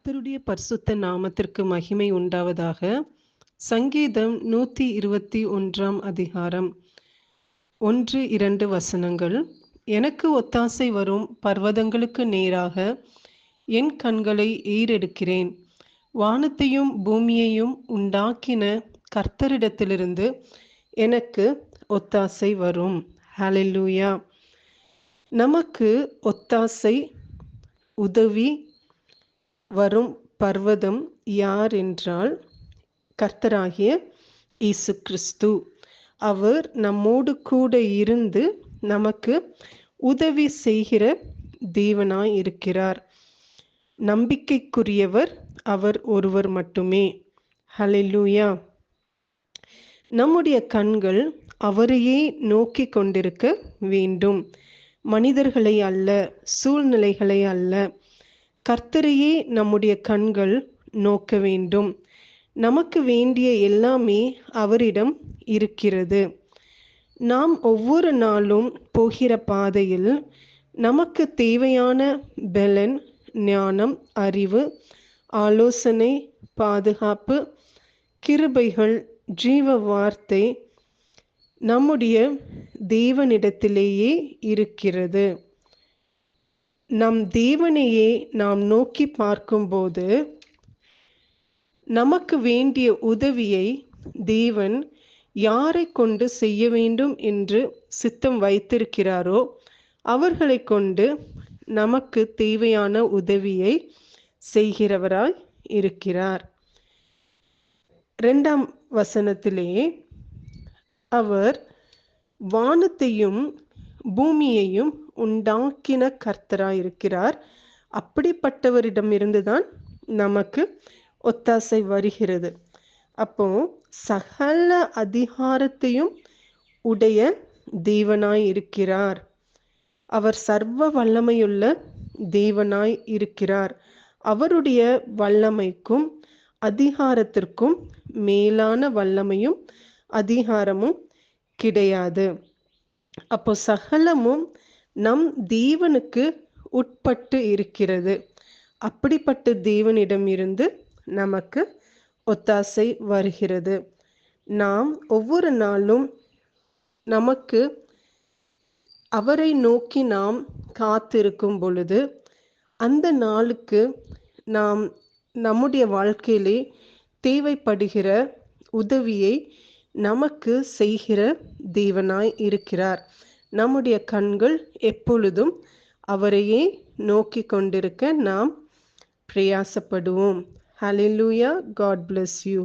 கர்த்தருடைய பரிசுத்த நாமத்திற்கு மகிமை உண்டாவதாக. சங்கீதம் 121 அதிகாரம் 1-2 வசனங்கள். எனக்கு ஒத்தாசை வரும் பர்வதங்களுக்கு நேராக என் கண்களை ஏறெடுக்கிறேன். வானத்தையும் பூமியையும் உண்டாக்கின கர்த்தரிடத்திலிருந்து எனக்கு ஒத்தாசை வரும். ஹல்லேலூயா. நமக்கு ஒத்தாசை உதவி வரும் பர்வதம் யார் என்றால் கர்த்தராகிய இயேசு கிறிஸ்து. அவர் நம்மோடு கூட இருந்து நமக்கு உதவி செய்கிற தேவனாய் இருக்கிறார். நம்பிக்கைக்குரியவர் அவர் ஒருவர் மட்டுமே. ஹல்லேலூயா. நம்முடைய கண்கள் அவரையே நோக்கி கொண்டிருக்க வேண்டும். மனிதர்களை அல்ல, சூழ்நிலைகளை அல்ல, கர்த்தரையே நம்முடைய கண்கள் நோக்க வேண்டும். நமக்கு வேண்டிய எல்லாமே அவரிடம் இருக்கிறது. நாம் ஒவ்வொரு நாளும் போகிற பாதையில் நமக்கு தேவையான பலன், ஞானம், அறிவு, ஆலோசனை, பாதுகாப்பு, கிருபைகள், ஜீவ வார்த்தை நம்முடைய தேவனிடத்திலேயே இருக்கிறது. நம் தேவனையே நாம் நோக்கி பார்க்கும்போது நமக்கு வேண்டிய உதவியை தேவன் யாரை கொண்டு செய்ய வேண்டும் என்று சித்தம் வைத்திருக்கிறாரோ அவர்களை கொண்டு நமக்கு தேவையான உதவியை செய்கிறவராய் இருக்கிறார். 2ஆம் வசனத்திலே அவர் வானத்தையும் பூமியையும் உண்டாக்கின கர்த்தராயிருக்கிறார். அப்படிப்பட்டவரிடமிருந்துதான் நமக்கு ஒத்தாசை வருகிறது. அப்போ சகல அதிகாரத்தையும் உடைய தேவனாய் இருக்கிறார். அவர் சர்வ வல்லமையுள்ள தேவனாய் இருக்கிறார். அவருடைய வல்லமைக்கும் அதிகாரத்திற்கும் மேலான வல்லமையும் அதிகாரமும் கிடையாது. அப்போ சகலமும் நம் தேவனுக்கு உட்பட்டு இருக்கிறது. அப்படிப்பட்ட தேவனிடம் இருந்து நமக்கு ஒத்தாசை வருகிறது. நாம் ஒவ்வொரு நாளும் நமக்கு அவரை நோக்கி நாம் காத்திருக்கும் பொழுது அந்த நாளுக்கு நாம் நம்முடைய வாழ்க்கையிலே தேவைப்படுகிற உதவியை நமக்கு செய்கிற தேவனாய் இருக்கிறார். நம்முடைய கண்கள் எப்பொழுதும் அவரையே நோக்கி கொண்டிருக்க நாம் பிரயாசப்படுவோம். ஹல்லேலூயா. God bless you.